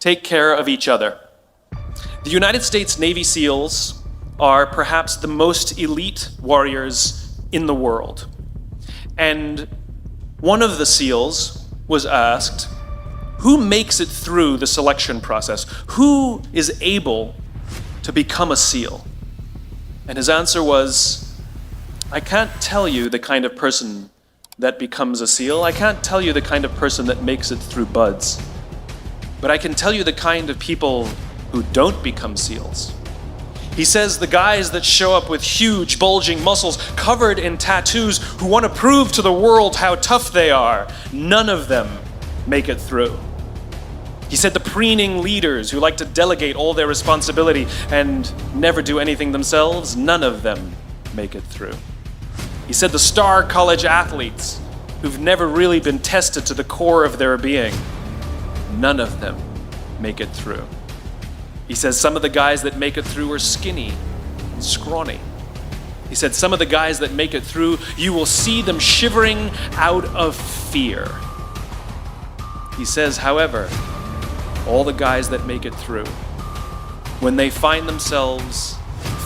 take care of each other. The United States Navy SEALs are perhaps the most elite warriors in the world. And one of the SEALs was asked, who makes it through the selection process? Who is able to become a SEAL? And his answer was, I can't tell you the kind of person that becomes a SEAL. I can't tell you the kind of person that makes it through BUD/S. But I can tell you the kind of people who don't become SEALs. He says the guys that show up with huge, bulging muscles covered in tattoos who want to prove to the world how tough they are, none of them make it through. He said the preening leaders who like to delegate all their responsibility and never do anything themselves, none of them make it through. He said the star college athletes who've never really been tested to the core of their being, none of them make it through. He says some of the guys that make it through are skinny and scrawny. He said some of the guys that make it through, you will see them shivering out of fear. He says, however, all the guys that make it through, when they find themselves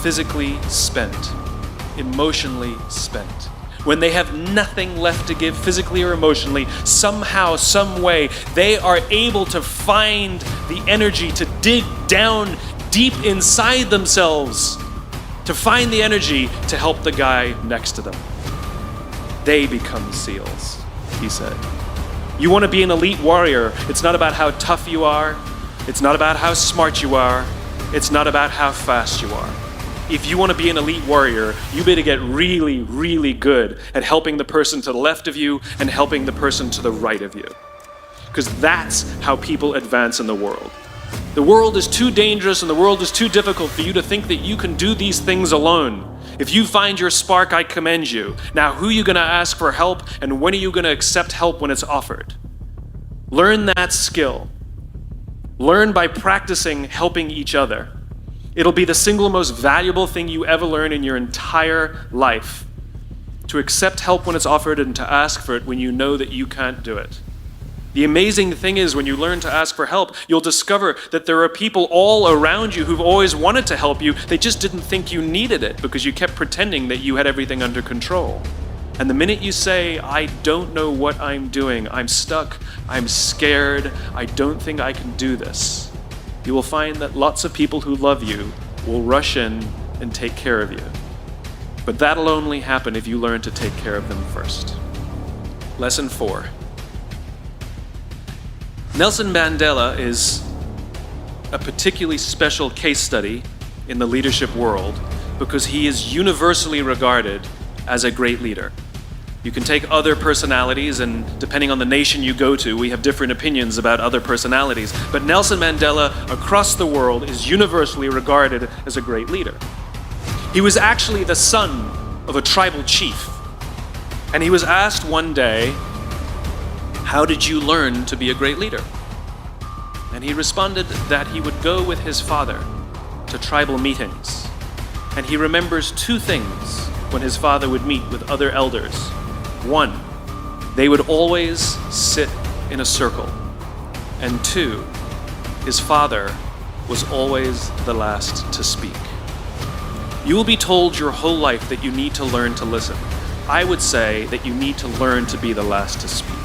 physically spent, emotionally spent, when they have nothing left to give physically or emotionally, somehow, some way, they are able to find the energy to dig down deep inside themselves, to find the energy to help the guy next to them. They become SEALs, he said. You want to be an elite warrior. It's not about how tough you are. It's not about how smart you are. It's not about how fast you are. If you want to be an elite warrior, you better get really, really good at helping the person to the left of you and helping the person to the right of you. Because that's how people advance in the world. The world is too dangerous and the world is too difficult for you to think that you can do these things alone. If you find your spark, I commend you. Now, who are you going to ask for help, and when are you going to accept help when it's offered? Learn that skill. Learn by practicing helping each other. It'll be the single most valuable thing you ever learn in your entire life. To accept help when it's offered and to ask for it when you know that you can't do it. The amazing thing is when you learn to ask for help, you'll discover that there are people all around you who've always wanted to help you. They just didn't think you needed it because you kept pretending that you had everything under control. And the minute you say, I don't know what I'm doing, I'm stuck, I'm scared, I don't think I can do this, you will find that lots of people who love you will rush in and take care of you. But that'll only happen if you learn to take care of them first. Lesson 4. Nelson Mandela is a particularly special case study in the leadership world because he is universally regarded as a great leader. You can take other personalities, and depending on the nation you go to, we have different opinions about other personalities. But Nelson Mandela, across the world, is universally regarded as a great leader. He was actually the son of a tribal chief. And he was asked one day, how did you learn to be a great leader? And he responded that he would go with his father to tribal meetings. And he remembers two things when his father would meet with other elders. One, they would always sit in a circle. And two, his father was always the last to speak. You will be told your whole life that you need to learn to listen. I would say that you need to learn to be the last to speak.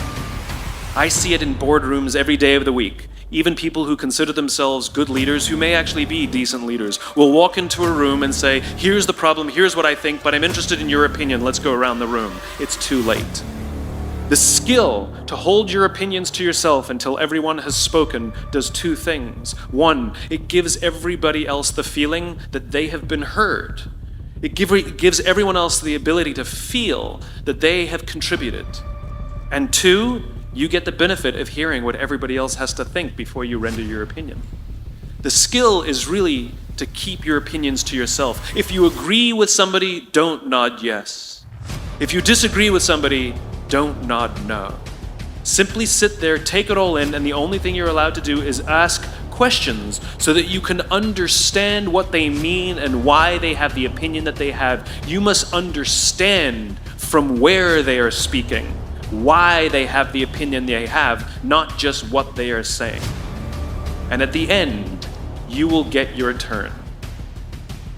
I see it in boardrooms every day of the week. Even people who consider themselves good leaders, who may actually be decent leaders, will walk into a room and say, here's the problem, here's what I think, but I'm interested in your opinion, let's go around the room. It's too late. The skill to hold your opinions to yourself until everyone has spoken does two things. One, it gives everybody else the feeling that they have been heard. It gives everyone else the ability to feel that they have contributed. And two, you get the benefit of hearing what everybody else has to think before you render your opinion. The skill is really to keep your opinions to yourself. If you agree with somebody, don't nod yes. If you disagree with somebody, don't nod no. Simply sit there, take it all in, and the only thing you're allowed to do is ask questions so that you can understand what they mean and why they have the opinion that they have. You must understand from where they are speaking, why they have the opinion they have, not just what they are saying. And at the end, you will get your turn.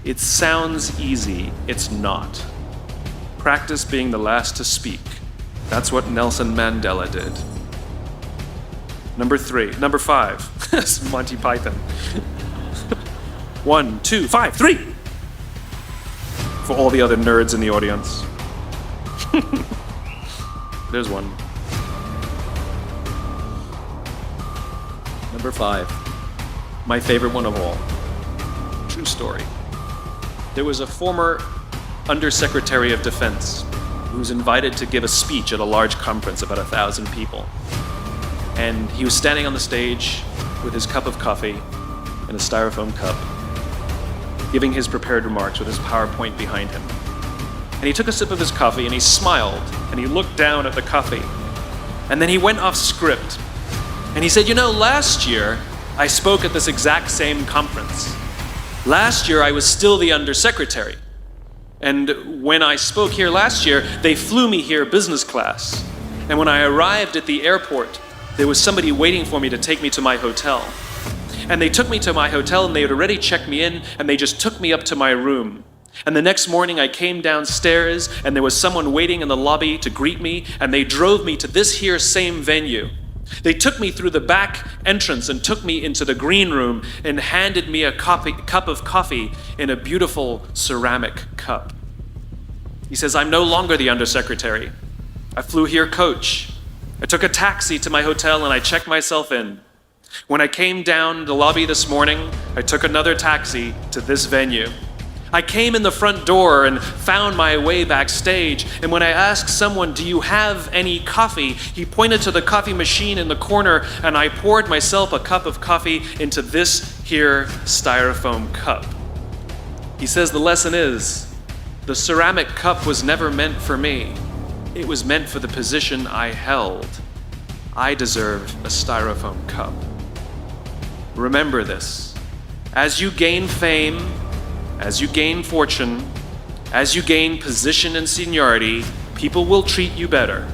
It sounds easy, it's not. Practice being the last to speak. That's what Nelson Mandela did. Number 5, it's Monty Python. 1, 2, 5, 3! For all the other nerds in the audience. There's one. Number 5, my favorite one of all. True story. There was a former Undersecretary of Defense who was invited to give a speech at a large conference, about 1,000 people. And he was standing on the stage with his cup of coffee in a styrofoam cup, giving his prepared remarks with his PowerPoint behind him. And he took a sip of his coffee and he smiled and he looked down at the coffee. And then he went off script and he said, "You know, last year I spoke at this exact same conference. Last year I was still the undersecretary. And when I spoke here last year, they flew me here business class. And when I arrived at the airport, there was somebody waiting for me to take me to my hotel. And they took me to my hotel and they had already checked me in and they just took me up to my room. And the next morning I came downstairs and there was someone waiting in the lobby to greet me and they drove me to this here same venue. They took me through the back entrance and took me into the green room and handed me a cup of coffee in a beautiful ceramic cup." He says, "I'm no longer the undersecretary. I flew here coach. I took a taxi to my hotel and I checked myself in. When I came down the lobby this morning, I took another taxi to this venue. I came in the front door and found my way backstage, and when I asked someone, 'Do you have any coffee?' he pointed to the coffee machine in the corner, and I poured myself a cup of coffee into this here styrofoam cup." He says the lesson is, the ceramic cup was never meant for me. It was meant for the position I held. I deserve a styrofoam cup. Remember this. As you gain fame, as you gain fortune, as you gain position and seniority, people will treat you better.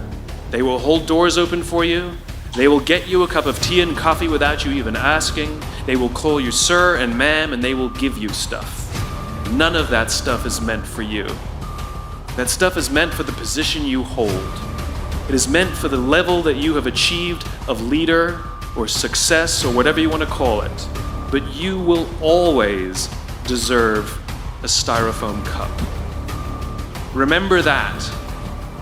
They will hold doors open for you. They will get you a cup of tea and coffee without you even asking. They will call you sir and ma'am, and they will give you stuff. None of that stuff is meant for you. That stuff is meant for the position you hold. It is meant for the level that you have achieved of leader or success or whatever you want to call it. But you will always deserve a styrofoam cup. Remember that.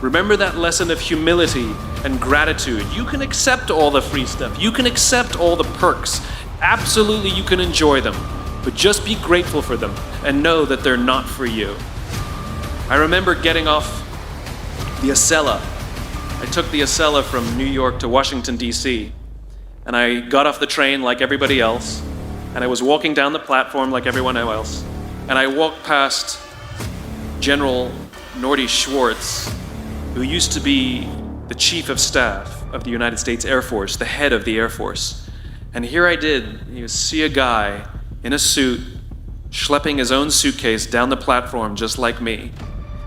Remember that lesson of humility and gratitude. You can accept all the free stuff. You can accept all the perks. Absolutely, you can enjoy them. But just be grateful for them and know that they're not for you. I remember getting off the Acela. I took the Acela from New York to Washington, D.C. And I got off the train like everybody else. And I was walking down the platform like everyone else. And I walked past General Nordy Schwartz, who used to be the chief of staff of the United States Air Force, the head of the Air Force. And here I did, see a guy in a suit, schlepping his own suitcase down the platform just like me.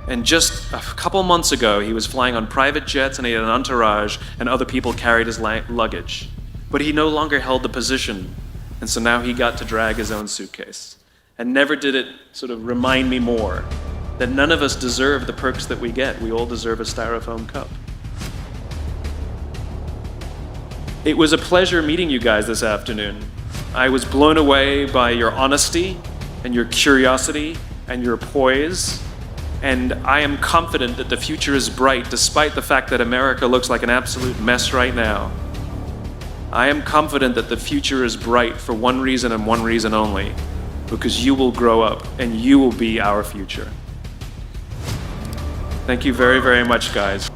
And just a couple months ago, he was flying on private jets and he had an entourage and other people carried his luggage. But he no longer held the position, and so now he got to drag his own suitcase. And never did it sort of remind me more that none of us deserve the perks that we get. We all deserve a styrofoam cup. It was a pleasure meeting you guys this afternoon. I was blown away by your honesty and your curiosity and your poise. And I am confident that the future is bright despite the fact that America looks like an absolute mess right now. I am confident that the future is bright for one reason and one reason only, because you will grow up and you will be our future. Thank you very, very much, guys.